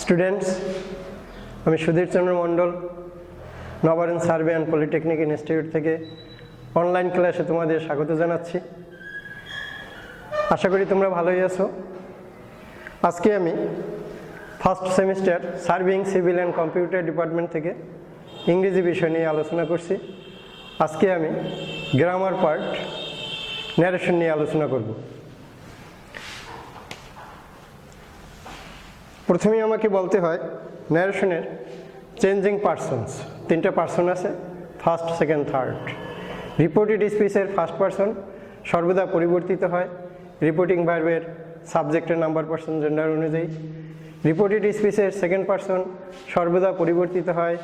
Students, আমি Sudhir Chandra Mondal Nabarun survey and polytechnic institute থেকে online ক্লাসে তোমাদের স্বাগত জানাচ্ছি। আশা করি তোমরা ভালোই আছো। আজকে আমি first semester serving civil and computer department থেকে ইংরেজি বিষয় নিয়ে আলোচনা করছি। আজকে আমি গ্রামার পার্ট ন্যারেশন নিয়ে আলোচনা করব। প্রথমেই আমাকে বলতে হয় ন্যারেশনের চেঞ্জিং পার্সনস, তিনটা পার্সন আছে, ফার্স্ট, সেকেন্ড, থার্ড। রিপোর্টেড স্পিচের ফার্স্ট পার্সন সর্বদা পরিবর্তিত হয় রিপোর্টিং ভার্বের সাবজেক্টের নাম্বার পার্সন জেন্ডার অনুযায়ী। রিপোর্টেড স্পিচের সেকেন্ড পার্সন সর্বদা পরিবর্তিত হয়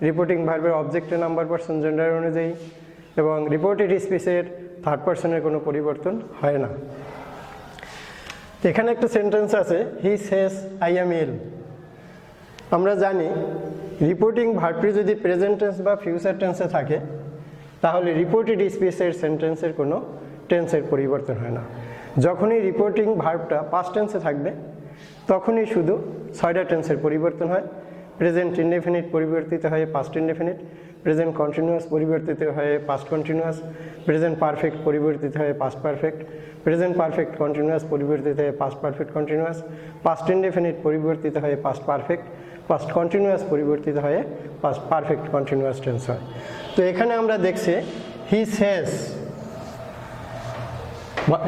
রিপোর্টিং ভার্বের অবজেক্টের নাম্বার পার্সন জেন্ডার অনুযায়ী, এবং রিপোর্টেড স্পিচের থার্ড পার্সনের কোনো পরিবর্তন হয় না। এখানে একটা সেন্টেন্স আছে, হি সেজ আই অ্যাম ইল। আমরা জানি রিপোর্টিং ভার্বটি যদি প্রেজেন্ট টেন্স বা ফিউচার টেন্সে থাকে তাহলে রিপোর্টেড স্পিচের সেন্টেন্সের কোনো টেন্সের পরিবর্তন হয় না। যখনই রিপোর্টিং ভার্বটা পাস্ট টেন্সে থাকবে তখনই শুধু ছয়টা টেন্সের পরিবর্তন হয়। প্রেজেন্ট ইনডেফিনিট পরিবর্তিত হয়ে পাস্ট ইনডেফিনিট, প্রেজেন্ট কন্টিনিউয়াস পরিবর্তিত হয়ে পাস্ট কন্টিনিউয়াস, প্রেজেন্ট পারফেক্ট পরিবর্তিত হয়ে past perfect, present perfect continuous পরিবর্তিত হয়ে past perfect continuous, past indefinite পরিবর্তিত হয়ে পাস্ট পারফেক্ট, পাস্ট কন্টিনিউয়াস পরিবর্তিত হয়ে পাস্ট পারফেক্ট কন্টিনিউয়াস টেন্স হয়। তো এখানে আমরা দেখছি হি সেজ,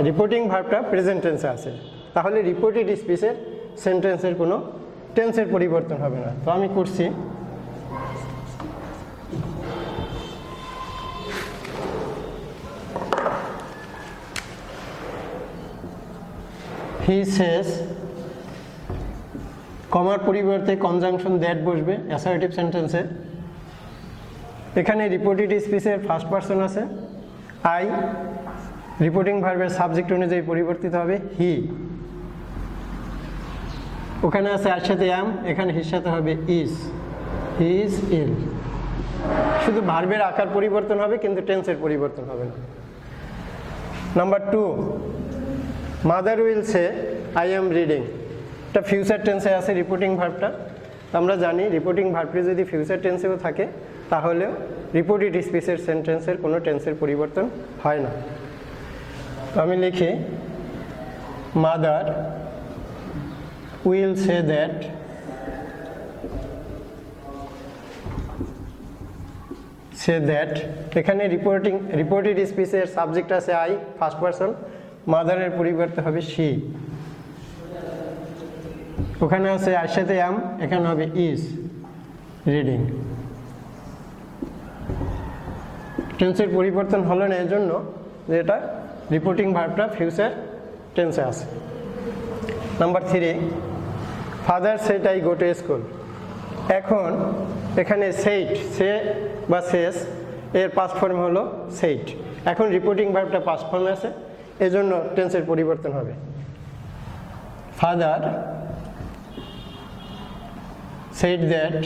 রিপোর্টিং ভার্বটা প্রেজেন্ট টেন্সে আছে, তাহলে রিপোর্টেড স্পিচের সেন্টেন্সের কোনো টেন্সের পরিবর্তন হবে না। তো আমি করছি হি সেজ, কমার পরিবর্তে কনজাংশন দ্যাট বসবে অ্যাসার্টিভ সেন্টেন্সে। এখানে রিপোর্টেড স্পিচের ফার্স্ট পার্সন আছে আই, রিপোর্টিং ভার্বের সাবজেক্ট অনুযায়ী পরিবর্তিত হবে হি। ওখানে আছে আর সাথে অ্যাম, এখানে হির সাথে হবে ইজ, হি ইজ ইল। শুধু ভার্বের আকার পরিবর্তন হবে কিন্তু টেন্সের পরিবর্তন হবে না। Number 2, mother will say I am reading. এটা ফিউচার টেন্সে আছে রিপোর্টিং ভার্বটা। আমরা জানি রিপোর্টিং ভার্বটি যদি ফিউচার টেন্সেও থাকে তাহলেও রিপোর্টেড স্পিচের সেন্টেন্সের কোনো টেন্সের পরিবর্তন হয় না। তো আমি লিখি mother will say that, say that. এখানে রিপোর্টেড স্পিচের সাবজেক্ট আছে আই, ফার্স্ট পার্সন, মাদারের পরিবর্তে হবে শি। ওখানে আছে আর সাথে অ্যাম, এখানে হবে ইজ, রিডিং। টেন্সের পরিবর্তন হলো না এর জন্য যে এটা রিপোর্টিং ভার্বটা ফিউচার টেন্সে আছে। Number 3, father said I go to school. এখন এখানে সেইট, সে বা সেস এর পাস্ট ফর্ম হলো সেইট। এখন রিপোর্টিং ভার্বটা পাস্ট ফর্মে আছে, এজন্য টেন্সের পরিবর্তন হবে। ফাদার said that,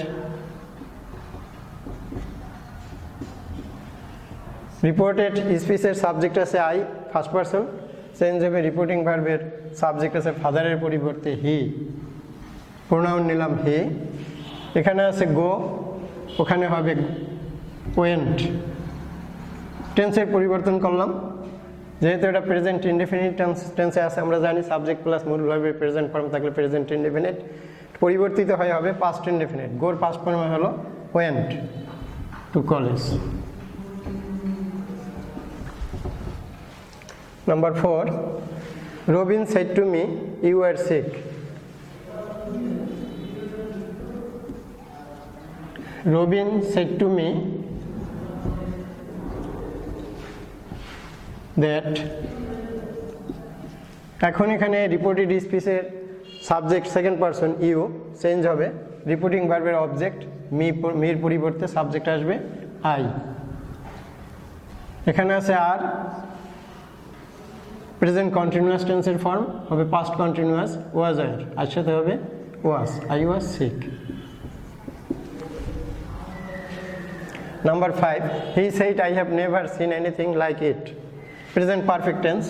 রিপোর্টেড স্পিচের সাবজেক্ট আছে আই, ফার্স্ট পার্সন, চেঞ্জ হবে রিপোর্টিং ভার্বের সাবজেক্ট আছে ফাদারের পরিবর্তে হি, প্রোনাউন নিলাম হি। এখানে আছে গো, ওখানে হবে ওয়েন্ট। টেন্সের পরিবর্তন করলাম, যেহেতু এটা প্রেজেন্ট ইনডেফিনিট টেন্সে আছে, আমরা জানি সাবজেক্ট প্লাস মূল ভার্বের প্রেজেন্ট ফর্ম থাকলে প্রেজেন্ট ইনডেফিনিট, পরিবর্তিত হয়ে হবে পাস্ট ইনডেফিনিট। গোর পাস্ট ফর্ম হলো went to college. Number 4, Robin said to me you are sick. Robin said to me that. এখন এখানে রিপোর্টেড স্পিচের subject second person you change হবে, রিপোর্টিং ভার্বের অবজেক্ট মির পরিবর্তে সাবজেক্ট আসবে আই। এখানে আছে আর, প্রেজেন্ট কন্টিনিউয়াস টেন্সের ফর্ম হবে পাস্ট কন্টিনিউয়াস, ওয়াজ আর সাথে হবে was, I was sick. Number 5, he said I have never seen anything like it. Present perfect tense,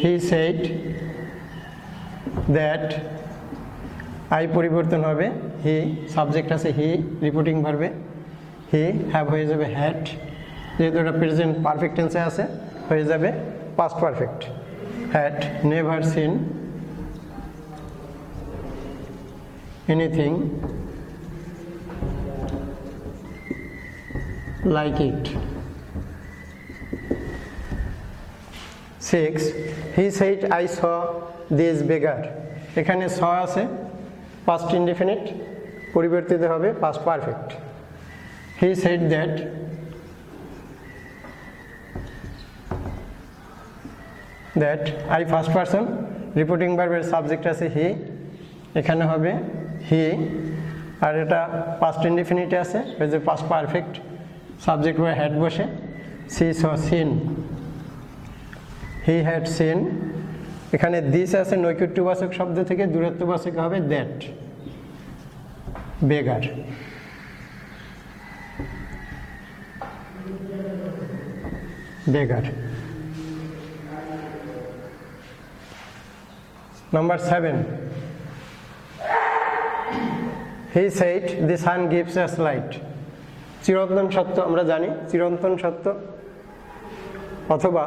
he said that I পরিবর্তন হবে হি, সাবজেক্ট আছে হি, রিপোর্টিং ভার্বে হি, হ্যাভ হয়ে যাবে হ্যাড, যেহেতু এটা প্রেজেন্ট পারফেক্ট টেন্সে আছে হয়ে যাবে past perfect, had never seen anything like it. 6 he said I saw this beggar, এখানে স আছে পাস্ট ইনডিফিনিট, পরিবর্তিত হবে past perfect. He said that I first person, reporting ভার্বের সাবজেক্ট আছে হি, এখানে হবে হি, আর এটা পাস্ট ইনডিফিনিটে আছে ওই যে পাস্ট পারফেক্ট, সাবজেক্ট বা হ্যাড বসে, see saw seen, he had seen, এখানে দিস আছে নৈকট্যবাচক শব্দ থেকে দূরত্ববাচক হবে that, beggar. Beggar. Number 7 he said the sun gives us light, চিরন্তন সত্য আমরা জানি, চিরন্তন সত্য অথবা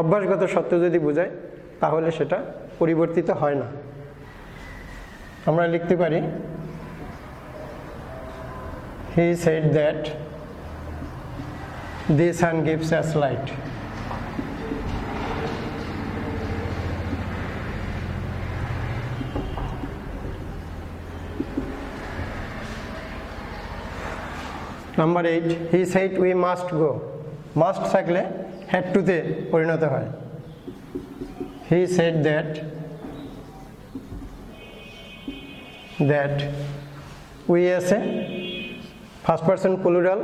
অভ্যাসগত সত্য যদি বোঝায় তাহলে সেটা পরিবর্তিত হয় না। আমরা লিখতে পারি he said that the sun gives us light। Number 8 he said we must go, must থাকলে হ্যাড টুতে পরিণত হয়। he said that we আছে ফার্স্ট পারসন প্লুরাল,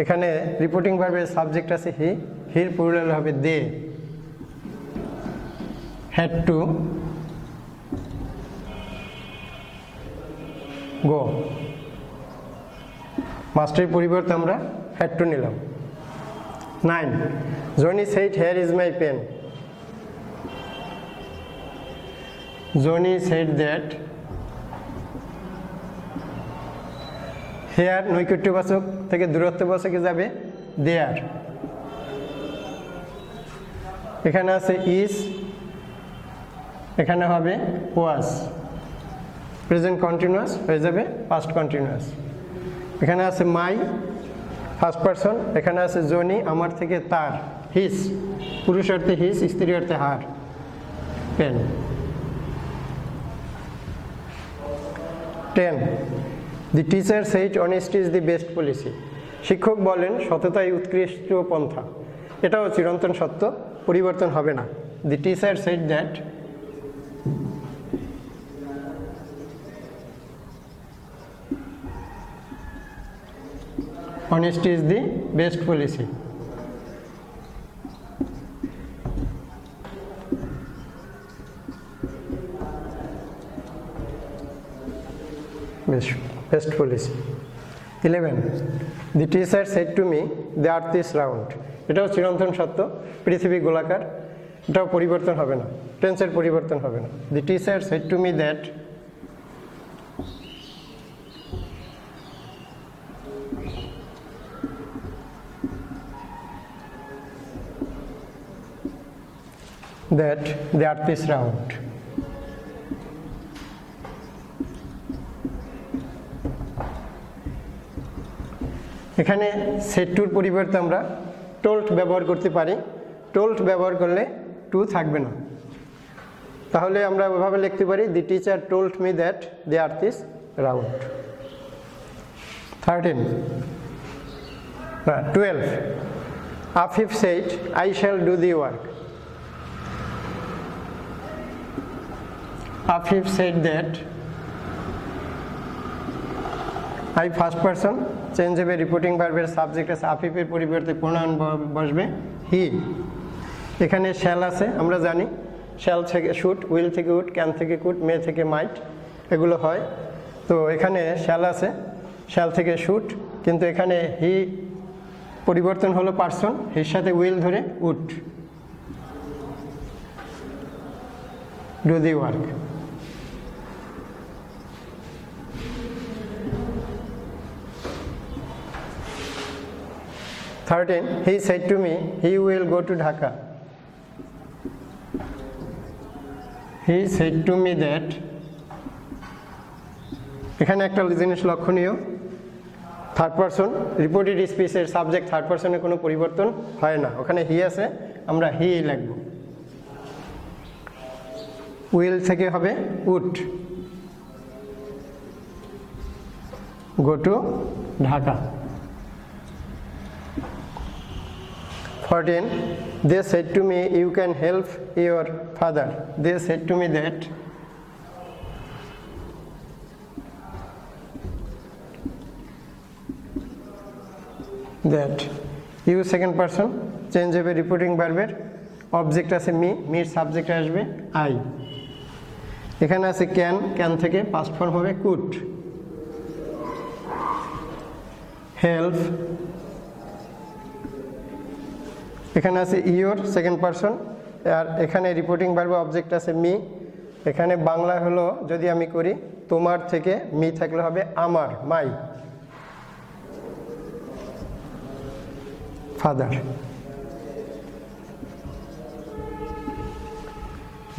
এখানে রিপোর্টিং ভার্বের সাবজেক্ট আছে হি, হির প্লুরাল হবে দে, হ্যাড টু গো, মাস্টের পরিবর্তে আমরা হ্যাড টু নিলাম। 9 Johnny said here is my pen, Johnny said that here নৈকট্যবাচক থেকে দূরত্ববাচকে যাবে দেয়ার, এখানে আছে ইজ, এখানে হবে ওয়াজ, প্রেজেন্ট কন্টিনিউয়াস হয়ে যাবে পাস্ট কন্টিনিউয়াস। এখানে আছে মাই ফার্স্ট পারসন, এখানে আছে জনি আমার থেকে তার, হিস পুরুষ অর্থে হিস, স্ত্রী অর্থে her, pen. 10 the teacher said honesty is the best policy, শিক্ষক বলেন সততাই উৎকৃষ্ট পন্থা, এটাও চিরন্তন সত্য, পরিবর্তন হবে না। দি teacher said that honesty is the best policy। best policy। 11 the teacher said to me the earth is round, এটাও চিরন্তন সত্য, পৃথিবী গোলাকার, এটাও পরিবর্তন হবে না, টেন্সের পরিবর্তন হবে না। the teacher said to me that the earth is round। এখানে সেট টুর পরিবর্তে আমরা টোল্ড ব্যবহার করতে পারি, টোল্ড ব্যবহার করলে টু থাকবে না, তাহলে আমরা ওইভাবে লিখতে পারি the teacher told me that the earth is round. 12 Afif said I shall do the work, Afif said that I first person, change হবে রিপোর্টিং ভার্বের সাবজেক্ট আছে আফিফের পরিবর্তে প্রোনাউন বসবে হি, এখানে শ্যাল আছে আমরা জানি, শ্যাল থেকে শুট, উইল থেকে উড, ক্যান থেকে কুড, মে থেকে মাইট, এগুলো হয়। তো এখানে শ্যাল আছে, শ্যাল থেকে শুট, কিন্তু এখানে হি পরিবর্তন হলো পারসন, হির সাথে উইল ধরে would, do the work. 13, he said to me he will go to Dhaka. He said to me that, এখানে একটা জিনিস লক্ষণীয়, থার্ড পারসন রিপোর্টেড স্পিচের সাবজেক্ট থার্ড পারসনের কোনো পরিবর্তন হয় না, ওখানে হি আছে, আমরা হি লিখব। উইল থেকে হবে would, go to Dhaka. 14, they said to me you can help your father. They said to me that, you second person change হবে রিপোর্টিং ভার্বের, অবজেক্ট আছে মি, মির সাবজেক্ট আসবে আই। এখানে আছে ক্যান, ক্যান থেকে পাস্ট ফর্ম হবে কুড। হেল্প, এখানে আছে ইওর সেকেন্ড পারসন, আর এখানে রিপোর্টিং ভার্বে অবজেক্ট আছে মি। এখানে বাংলা হলো যদি আমি করি তোমার থেকে মি থাকলে হবে আমার, my father.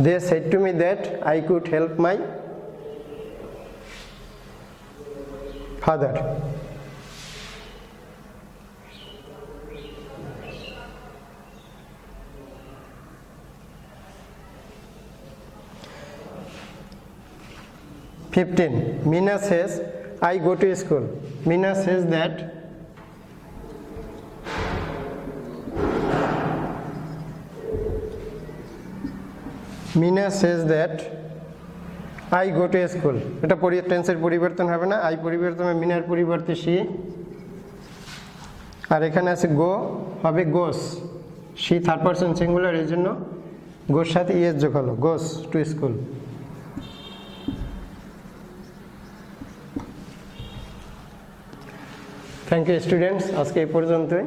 They said to me that I could help my father. Fifteen, Meena says I go to school. Meena says that, Meena says that I go to school. এটা টেন্সের পরিবর্তন হবে না, আই পরিবর্তন হবে মিনার পরিবর্তে সি। আর এখানে আছে গো হবে goes, she third person singular, এই জন্য গোর সাথে ইএস যোগ হলো, goes to school. Thank you students, আজকে এই পর্যন্তই।